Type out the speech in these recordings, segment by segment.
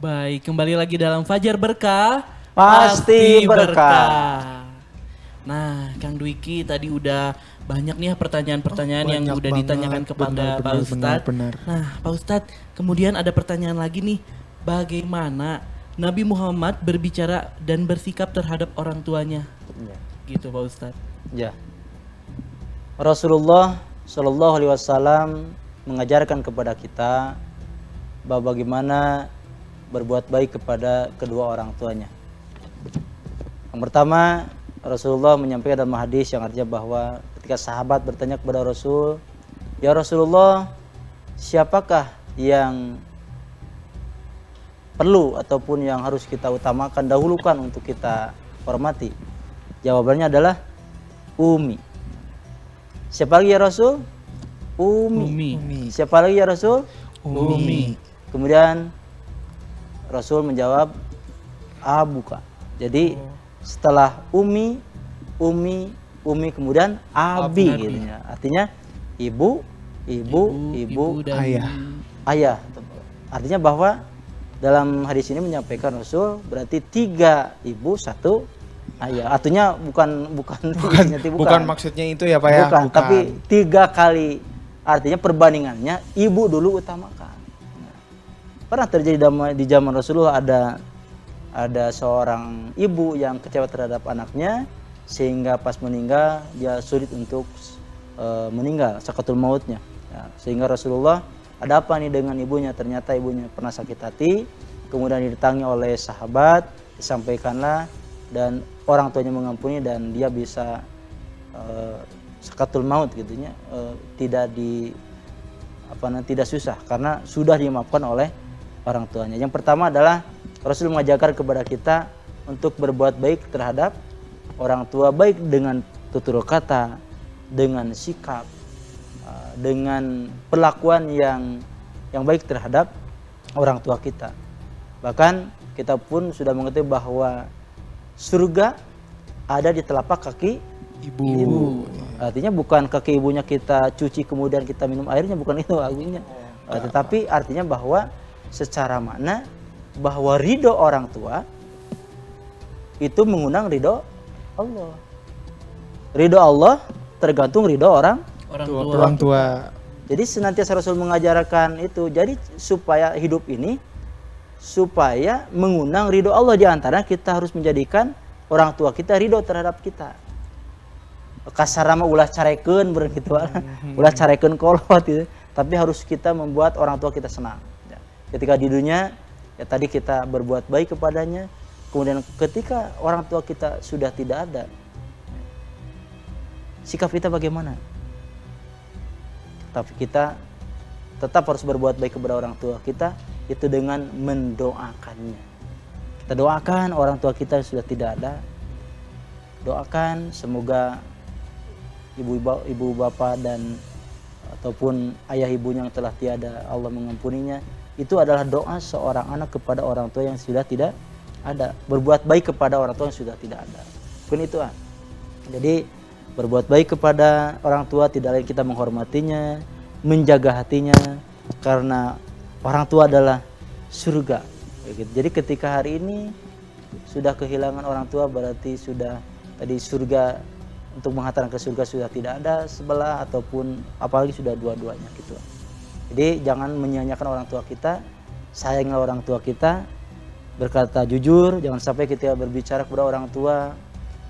Baik, kembali lagi dalam Fajar Berkah. Pasti berkah. Nah, Kang Dwiki tadi udah banyak nih ya pertanyaan-pertanyaan yang Banyak udah ditanyakan banget, kepada Pak Ustadz. benar. Nah, Pak Ustadz, kemudian ada pertanyaan lagi nih. Bagaimana Nabi Muhammad berbicara dan bersikap terhadap orang tuanya? Ya. Gitu Pak Ustadz. Ya. Rasulullah Shallallahu Alaihi Wasallam mengajarkan kepada kita bahwa bagaimana berbuat baik kepada kedua orang tuanya. Yang pertama, Rasulullah menyampaikan dalam hadis yang artinya bahwa ketika sahabat bertanya kepada Rasul, "Ya Rasulullah, siapakah yang perlu ataupun yang harus kita utamakan, dahulukan untuk kita hormati?" Jawabannya adalah Umi. Siapa lagi ya Rasul? Umi. Siapa lagi ya Rasul? Umi. Kemudian Rasul menjawab Abuka. Jadi setelah Umi kemudian Abi gitu ya. Artinya ibu dan ayah. Artinya bahwa dalam hadis ini menyampaikan Rasul berarti 3 ibu 1 ayah. Artinya bukan Maksudnya itu ya Pak ya? Bukan, tapi 3 kali. Artinya perbandingannya ibu dulu utamakan. Nah, pernah terjadi di zaman Rasulullah ada seorang ibu yang kecewa terhadap anaknya sehingga pas meninggal dia sulit untuk meninggal, sakaratul mautnya. Ya, sehingga Rasulullah, ada apa nih dengan ibunya? Ternyata ibunya pernah sakit hati, kemudian didatangi oleh sahabat, disampaikanlah dan orang tuanya mengampuni dan dia bisa sakaratul maut gitunya, tidak susah karena sudah dimaafkan oleh orang tuanya. Yang pertama adalah Rasul mengajarkan kepada kita untuk berbuat baik terhadap orang tua, baik dengan tutur kata, dengan sikap, dengan perlakuan yang baik terhadap orang tua kita. Bahkan kita pun sudah mengetahui bahwa surga ada di telapak kaki ibu. Artinya bukan kaki ibunya kita cuci kemudian kita minum airnya, bukan itu artinya. Tetapi artinya bahwa secara makna bahwa ridho orang tua itu mengundang ridho Allah. Ridho Allah tergantung ridho orang tua. Jadi senantiasa Rasul mengajarkan itu. Jadi supaya hidup ini supaya mengundang ridho Allah, di antara kita harus menjadikan orang tua kita ridho terhadap kita. Kasarama ulah carekeun beureun kitu ulah carekeun kolot gitu. Tapi harus kita membuat orang tua kita senang. Ya. Ketika di dunia ya tadi kita berbuat baik kepadanya, kemudian ketika orang tua kita sudah tidak ada, sikap kita bagaimana? Tapi kita tetap harus berbuat baik kepada orang tua kita, itu dengan mendoakannya. Kita doakan orang tua kita yang sudah tidak ada. Doakan semoga ibu bapak dan ataupun ayah ibunya yang telah tiada, Allah mengampuninya. Itu adalah doa seorang anak kepada orang tua yang sudah tidak ada. Berbuat baik kepada orang tua yang sudah tidak ada. Bukan itu Jadi berbuat baik kepada orang tua tidak lain kita menghormatinya, menjaga hatinya, karena orang tua adalah surga. Jadi ketika hari ini sudah kehilangan orang tua, berarti sudah tadi surga, untuk menghantarkan ke surga sudah tidak ada sebelah, ataupun apalagi sudah dua-duanya gitu. Jadi jangan menyia-nyiakan orang tua kita, sayanglah orang tua kita, berkata jujur, jangan sampai kita berbicara kepada orang tua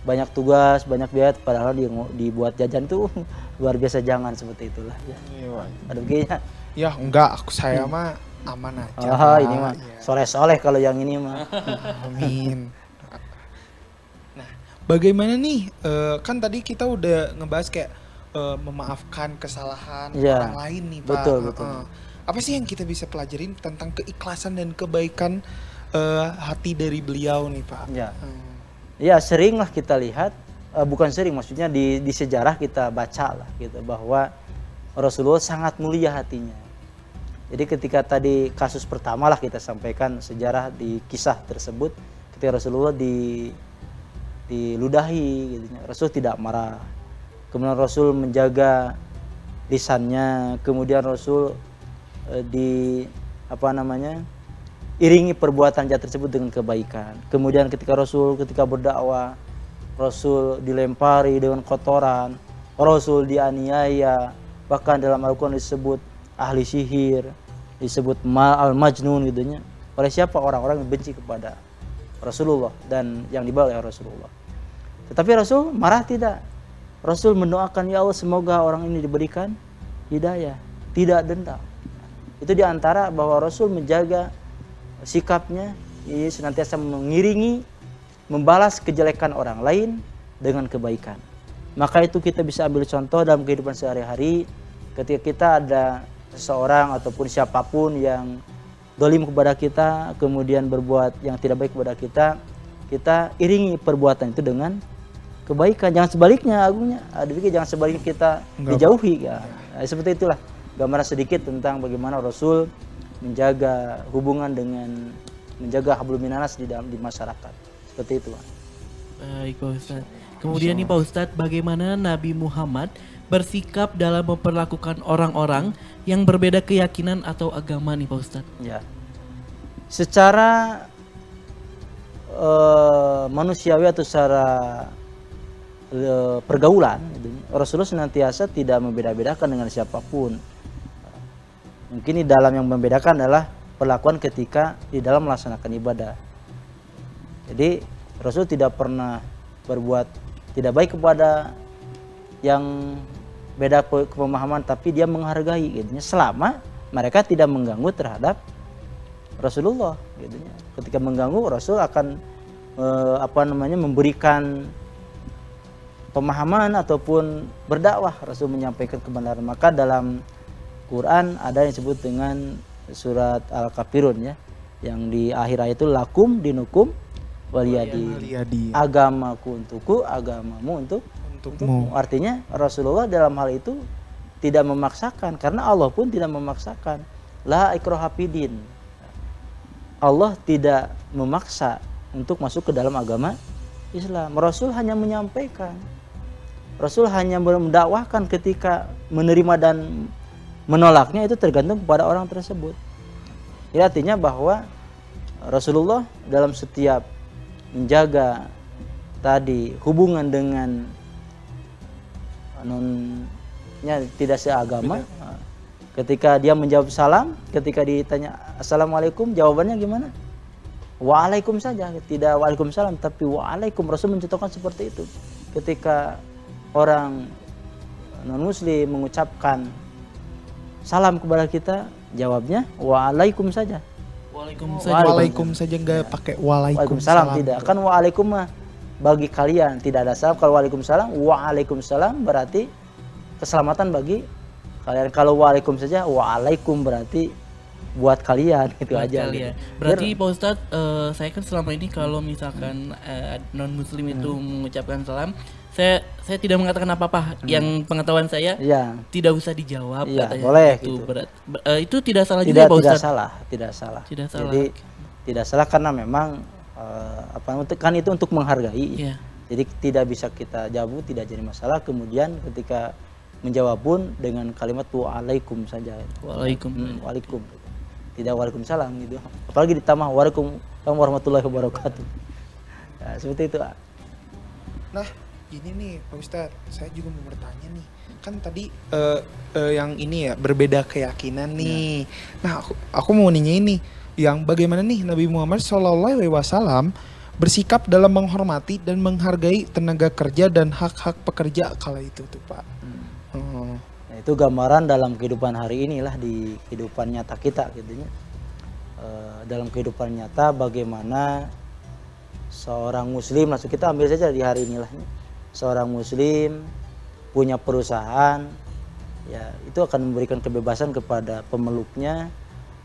banyak tugas, banyak biaya, padahal dibuat jajan tuh luar biasa, jangan seperti itulah. Ya. Ada begini. Ya enggak, saya mah aman aja. Ini mah soleh-soleh kalau yang ini mah. Amin. Nah, bagaimana nih? Kan tadi kita udah ngebahas kayak memaafkan kesalahan orang lain nih Pak. Betul. Apa sih yang kita bisa pelajarin tentang keikhlasan dan kebaikan hati dari beliau nih Pak? Ya seringlah kita lihat, bukan sering, maksudnya di sejarah kita baca lah gitu, bahwa Rasulullah sangat mulia hatinya. Jadi ketika tadi kasus pertama lah kita sampaikan sejarah di kisah tersebut, ketika Rasulullah diludahi gitu, Rasul tidak marah. Kemudian Rasul menjaga lisannya, kemudian Rasul iringi perbuatan jahat tersebut dengan kebaikan. Kemudian ketika berdakwah, Rasul dilempari dengan kotoran, Rasul dianiaya, bahkan dalam Al-Quran disebut ahli sihir, disebut al-majnun gitu nya. Oleh siapa? Orang-orang yang benci kepada Rasulullah dan yang dibawa oleh Rasulullah. Tetapi Rasul marah tidak. Rasul mendoakan, ya Allah semoga orang ini diberikan hidayah, tidak dendam. Itu diantara bahwa Rasul menjaga sikapnya, ia senantiasa mengiringi, membalas kejelekan orang lain dengan kebaikan. Maka itu kita bisa ambil contoh dalam kehidupan sehari-hari. Ketika kita ada seseorang ataupun siapapun yang dolim kepada kita, kemudian berbuat yang tidak baik kepada kita, kita iringi perbuatan itu dengan kebaikan. Jangan sebaliknya, agungnya. Jangan sebaliknya kita dijauhi. Ya. Nah, seperti itulah gambaran sedikit tentang bagaimana Rasul menjaga hubungan dengan menjaga hablum minanas di masyarakat. Seperti itu, Pak. Baik, Pak Ustadz. Kemudian nih Pak Ustadz, bagaimana Nabi Muhammad bersikap dalam memperlakukan orang-orang yang berbeda keyakinan atau agama nih Pak Ustadz? Ya. Secara manusiawi atau secara pergaulan, Rasulullah senantiasa tidak membeda-bedakan dengan siapapun. Mungkin di dalam yang membedakan adalah perlakuan ketika di dalam melaksanakan ibadah. Jadi Rasul tidak pernah berbuat tidak baik kepada yang beda pemahaman, tapi dia menghargai gitu, selama mereka tidak mengganggu terhadap Rasulullah gitu. Ketika mengganggu, Rasul akan memberikan pemahaman ataupun berdakwah. Rasul menyampaikan kebenaran. Maka dalam Quran ada yang disebut dengan surat Al-Kafirun ya, yang di akhir ayat itu lakum dinukum waliyadi, agamaku untukku, agamamu untukmu. Artinya Rasulullah dalam hal itu tidak memaksakan, karena Allah pun tidak memaksakan. La ikraha fid-din. Allah tidak memaksa untuk masuk ke dalam agama Islam. Rasul hanya menyampaikan. Rasul hanya mendakwahkan. Ketika menerima dan menolaknya itu tergantung kepada orang tersebut. Ya, artinya bahwa Rasulullah dalam setiap menjaga tadi hubungan dengan tidak seagama. Ketika dia menjawab salam, ketika ditanya assalamualaikum, jawabannya gimana? Waalaikum saja, tidak waalaikumsalam, tapi waalaikum. Rasul mencontohkan seperti itu. Ketika orang non muslim mengucapkan salam kepada kita, jawabnya waalaikum saja. Waalaikum saja, enggak pakai waalaikumsalam. Tidak, kan waalaikum mah bagi kalian, tidak ada salam. Kalau waalaikumsalam berarti keselamatan bagi kalian. Kalau waalaikum saja, waalaikum berarti buat kalian, itu buat aja. Kalian. Gitu. Berarti Pak Ustadz, saya kan selama ini kalau misalkan non muslim itu mengucapkan salam, saya tidak mengatakan apa-apa. Yang pengetahuan saya tidak usah dijawab. Katanya, boleh itu gitu. Itu tidak salah juga Pak Ustadz? Tidak salah. Jadi tidak salah karena memang kan itu untuk menghargai. Yeah. Jadi tidak bisa kita jawab, tidak jadi masalah. Kemudian ketika menjawab pun dengan kalimat waalaikum saja. Waalaikum. Tidak waalaikumsalam gitu. Apalagi ditambah waalaikumsalam warahmatullahi wabarakatuh. Nah, seperti itu. Nah, ini nih Pak Ustadz, saya juga mau bertanya nih. Kan tadi yang ini ya berbeda keyakinan nih. Nah, aku mau nanya ini, yang bagaimana nih Nabi Muhammad SAW bersikap dalam menghormati dan menghargai tenaga kerja dan hak-hak pekerja kala itu tuh Pak. Nah, itu gambaran dalam kehidupan hari inilah, di kehidupan nyata kita gitu ya. Dalam kehidupan nyata bagaimana seorang muslim, maksud kita ambil saja di hari inilah ya. Seorang muslim punya perusahaan, ya itu akan memberikan kebebasan kepada pemeluknya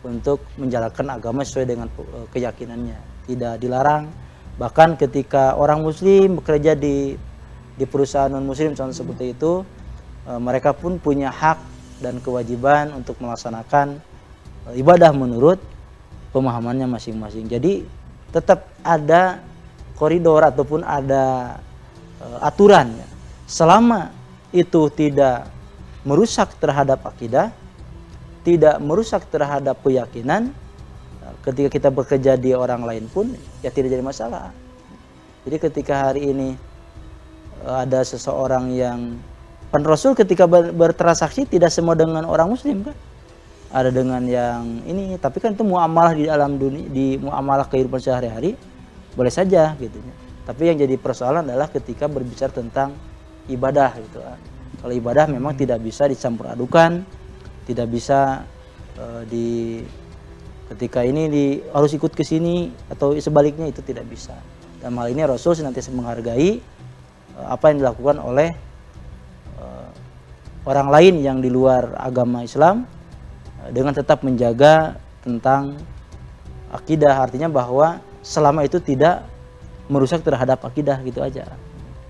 untuk menjalankan agama sesuai dengan keyakinannya, tidak dilarang. Bahkan ketika orang muslim bekerja di perusahaan non muslim contoh seperti itu, mereka pun punya hak dan kewajiban untuk melaksanakan ibadah menurut pemahamannya masing-masing. Jadi tetap ada koridor ataupun ada aturan ya. Selama itu tidak merusak terhadap akidah, tidak merusak terhadap keyakinan, ketika kita bekerja di orang lain pun ya tidak jadi masalah. Jadi ketika hari ini ada seseorang yang Rasul ketika bertransaksi tidak semua dengan orang muslim kan, ada dengan yang ini, tapi kan itu muamalah di dalam dunia, di muamalah kehidupan sehari-hari boleh saja gitu ya. Tapi yang jadi persoalan adalah ketika berbicara tentang ibadah gitu. Kalau ibadah memang tidak bisa dicampur adukan, tidak bisa ketika ini harus ikut ke sini atau sebaliknya, itu tidak bisa. Dalam hal ini Rasul senantiasa menghargai apa yang dilakukan oleh orang lain yang di luar agama Islam dengan tetap menjaga tentang akidah, artinya bahwa selama itu tidak merusak terhadap akidah gitu aja.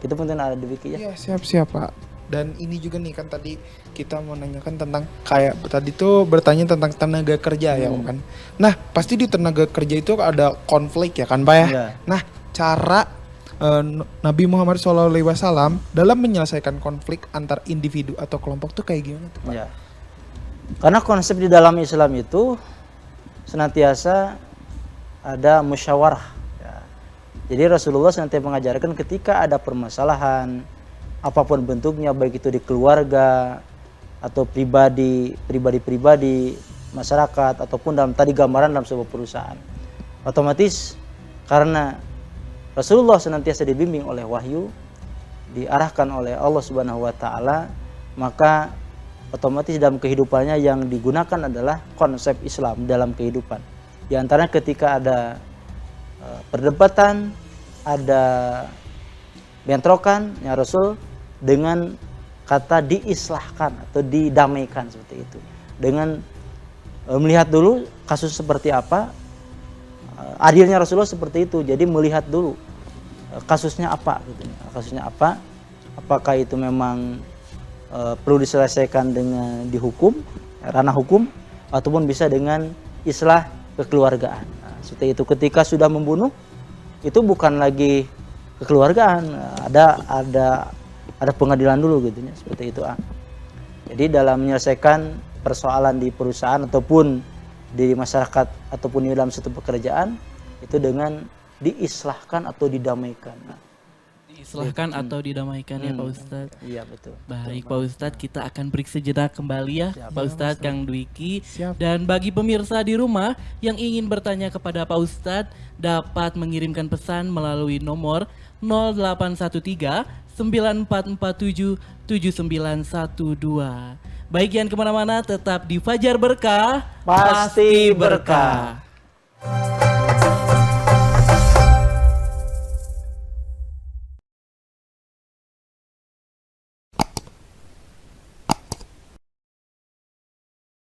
Itu penting ada demikian ya. Iya, siap Pak. Dan ini juga nih kan tadi kita mau nanyakan tentang kayak tadi tuh bertanya tentang tenaga kerja ya kan. Nah pasti di tenaga kerja itu ada konflik ya kan Pak ya. Ya. Nah cara Nabi Muhammad SAW dalam menyelesaikan konflik antar individu atau kelompok tuh kayak gimana tuh Pak? Ya. Karena konsep di dalam Islam itu senantiasa ada musyawarah. Ya. Jadi Rasulullah senantiasa mengajarkan ketika ada permasalahan apapun bentuknya, baik itu di keluarga atau pribadi, masyarakat, ataupun dalam tadi gambaran dalam sebuah perusahaan. Otomatis karena Rasulullah senantiasa dibimbing oleh wahyu, diarahkan oleh Allah Subhanahu wa taala, maka otomatis dalam kehidupannya yang digunakan adalah konsep Islam dalam kehidupan. Di antaranya ketika ada perdebatan, ada bentrokan, ya Rasul dengan kata diislahkan atau didamaikan seperti itu. Dengan melihat dulu kasus seperti apa, adilnya Rasulullah seperti itu. Jadi melihat dulu kasusnya apa gitu. Kasusnya apa? Apakah itu memang perlu diselesaikan dengan dihukum, ranah hukum, ataupun bisa dengan islah kekeluargaan. Nah, seperti itu. Ketika sudah membunuh, itu bukan lagi kekeluargaan, ada pengadilan dulu gitu ya, seperti itu. Jadi dalam menyelesaikan persoalan di perusahaan ataupun di masyarakat ataupun di dalam satu pekerjaan itu dengan diislahkan atau didamaikan. Diislahkan atau didamaikan ya Pak Ustadz. Iya betul. Baik Pak Ustadz, kita akan break sejenak kembali ya Pak Ustadz, Kang Dwiki. Siap. Dan bagi pemirsa di rumah yang ingin bertanya kepada Pak Ustadz dapat mengirimkan pesan melalui nomor 0813 9447 7912. Baik, jangan kemana-mana, tetap di Fajar Berkah, Pasti berkah.